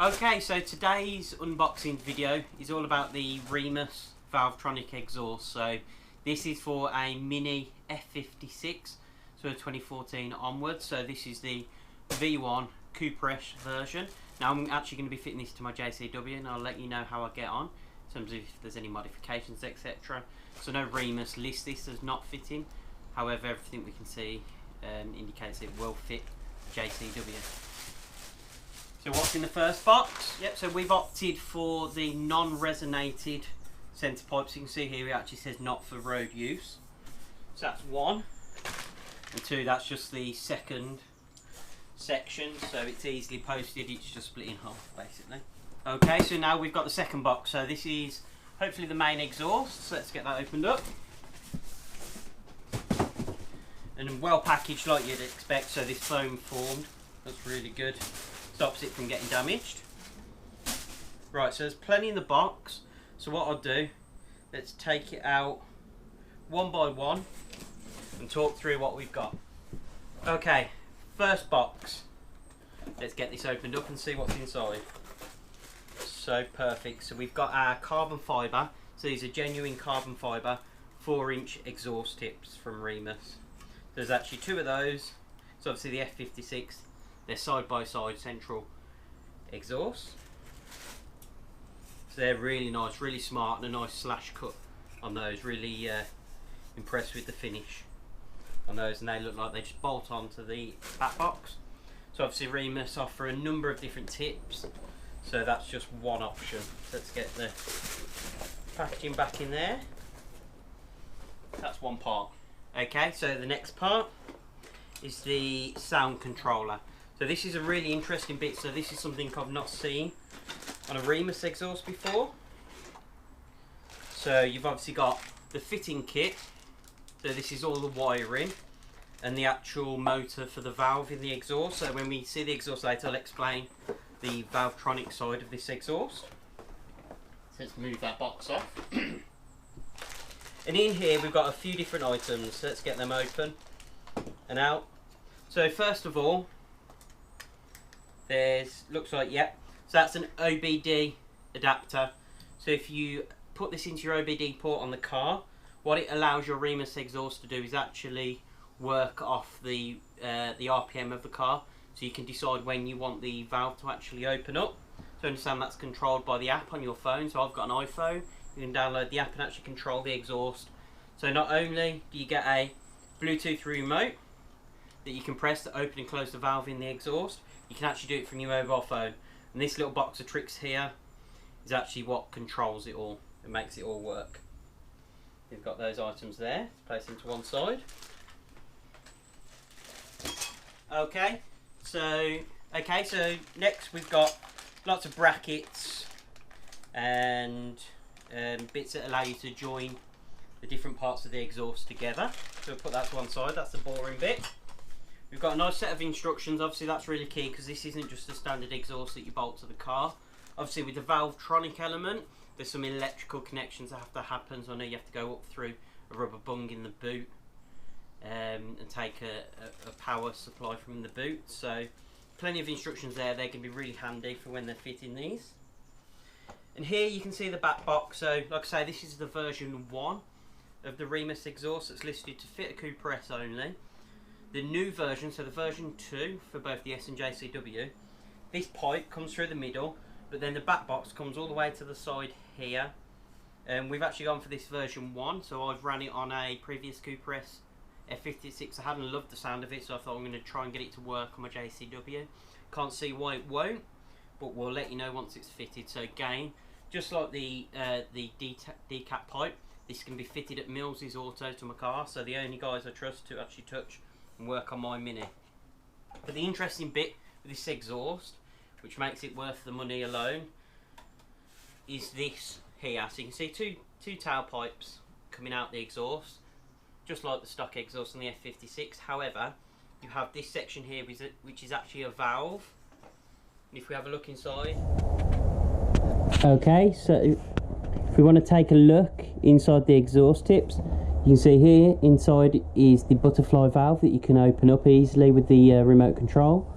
Okay, so today's unboxing video is all about the Remus Valvetronic exhaust. So this is for a mini F56, so 2014 onwards. So this is the V1 Coupe-ish version. Now I'm actually going to be fitting this to my JCW, and I'll let you know how I get on in terms of if there's any modifications, etc. So no, Remus lists this as not fitting. However, everything we can see indicates it will fit JCW. So what's in the first box? Yep, so we've opted for the non-resonated centre pipes. You can see here it actually says not for road use. So that's one. And two, that's just the second section. So it's easily posted, it's just split in half basically. Okay, so now we've got the second box. So this is hopefully the main exhaust. So let's get that opened up. And well packaged like you'd expect. So this foam formed, that's really good. Stops it from getting damaged. Right, so there's plenty in the box. So what I'll do, let's take it out one by one and talk through what we've got. Okay, first box. Let's get this opened up and see what's inside. So perfect. So we've got our carbon fibre. So these are genuine carbon fibre 4-inch exhaust tips from Remus. There's actually two of those. So obviously the F56. They're side by side central exhaust. So they're really nice, really smart, and a nice slash cut on those. Really impressed with the finish on those, and they look like they just bolt onto the back box. So obviously Remus offer a number of different tips, so that's just one option. So let's get the packaging back in there. That's one part. Okay, so the next part is the sound controller. So this is a really interesting bit. So this is something I've not seen on a Remus exhaust before. So you've obviously got the fitting kit. So this is all the wiring and the actual motor for the valve in the exhaust. So when we see the exhaust later, I'll explain the Valvetronic side of this exhaust. So let's move that box off. And in here we've got a few different items. So let's get them open and out. So first of all, there's, looks like, yep, so that's an OBD adapter. So if you put this into your OBD port on the car, what it allows your Remus exhaust to do is actually work off the RPM of the car. So you can decide when you want the valve to actually open up. So understand that's controlled by the app on your phone. So I've got an iPhone, you can download the app and actually control the exhaust. So not only do you get a Bluetooth remote that you can press to open and close the valve in the exhaust, you can actually do it from your mobile phone. And this little box of tricks here is actually what controls it all. It makes it all work. You've got those items there. Place them to one side. Okay, so next we've got lots of brackets and bits that allow you to join the different parts of the exhaust together. So we'll put that to one side. That's the boring bit. We've got a nice set of instructions. Obviously that's really key because this isn't just a standard exhaust that you bolt to the car. Obviously with the Valvetronic element, there's some electrical connections that have to happen. So I know you have to go up through a rubber bung in the boot and take a power supply from the boot. So plenty of instructions there. They can be really handy for when they're fitting these. And here you can see the back box. So like I say, this is the version 1 of the Remus exhaust that's listed to fit a Coupe-ish only. The new version, so the version 2 for both the S and JCW, this pipe comes through the middle, but then the back box comes all the way to the side here. And we've actually gone for this version 1, so I've ran it on a previous Coupe-ish F56. I hadn't loved the sound of it, so I thought I'm going to try and get it to work on my JCW. Can't see why it won't, but we'll let you know once it's fitted. So again, just like the decap pipe, this can be fitted at Mills's Auto to my car, so the only guys I trust to actually touch and work on my Mini. But the interesting bit with this exhaust, which makes it worth the money alone, is this here. So you can see two tailpipes coming out the exhaust, just like the stock exhaust on the F56. However, you have this section here which is actually a valve. And if we have a look inside. Okay, so if we want to take a look inside the exhaust tips, you can see here inside is the butterfly valve that you can open up easily with the remote control.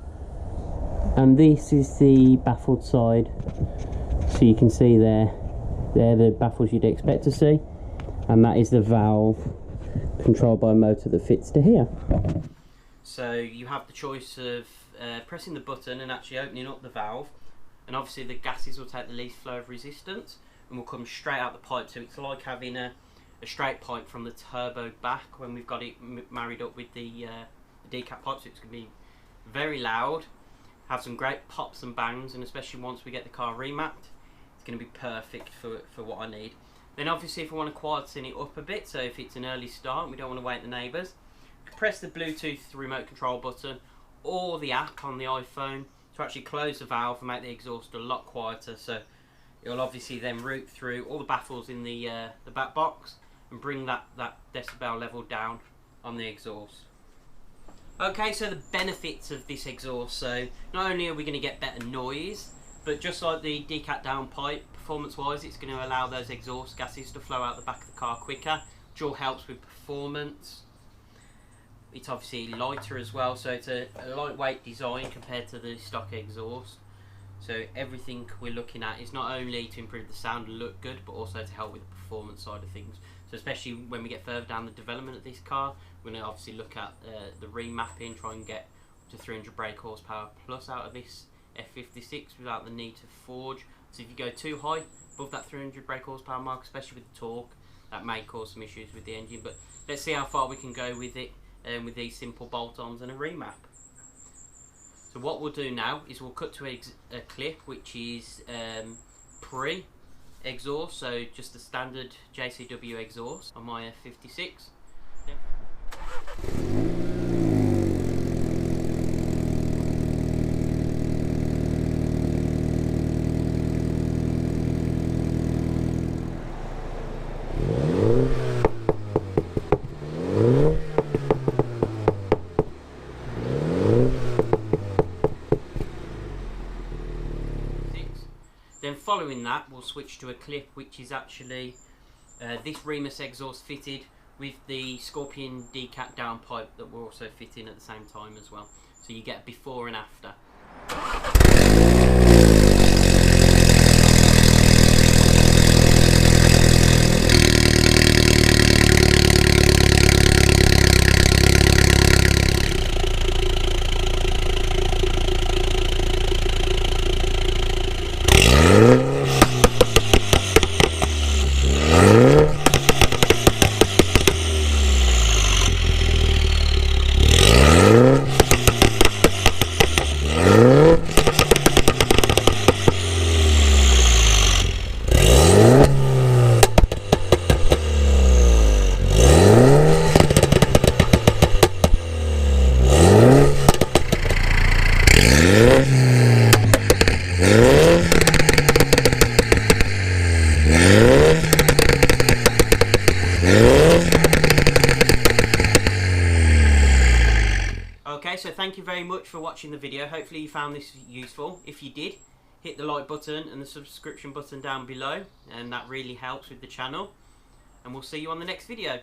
And this is the baffled side, so you can see they're the baffles you'd expect to see, and that is the valve controlled by a motor that fits to here. So you have the choice of pressing the button and actually opening up the valve, and obviously the gases will take the least flow of resistance and will come straight out the pipe, so it's like having a straight pipe from the turbo back when we've got it married up with the decap pipe, so it's going to be very loud, have some great pops and bangs, and especially once we get the car remapped, it's going to be perfect for what I need. Then obviously if I want to quieten it up a bit, so if it's an early start and we don't want to wake the neighbours, press the Bluetooth remote control button or the app on the iPhone to actually close the valve and make the exhaust a lot quieter. So it'll obviously then route through all the baffles in the back box and bring that decibel level down on the exhaust. Okay, so the benefits of this exhaust. So not only are we going to get better noise, but just like the decat downpipe, performance wise it's going to allow those exhaust gases to flow out the back of the car quicker, which all helps with performance. It's obviously lighter as well, so it's a lightweight design compared to the stock exhaust. So everything we're looking at is not only to improve the sound and look good, but also to help with the performance side of things. So especially when we get further down the development of this car, we're going to obviously look at the remapping, try and get up to 300 brake horsepower plus out of this F56 without the need to forge. So if you go too high, above that 300 brake horsepower mark, especially with the torque, that may cause some issues with the engine. But let's see how far we can go with it with these simple bolt-ons and a remap. So what we'll do now is we'll cut to a clip which is pre-exhaust, so just the standard JCW exhaust on my F56. Then following that, we'll switch to a clip which is actually this Remus exhaust fitted with the Scorpion decat downpipe that we're also fitting at the same time as well. So you get before and after. Okay, so thank you very much for watching the video. Hopefully you found this useful. If you did, hit the like button and the subscription button down below, and that really helps with the channel. And we'll see you on the next video.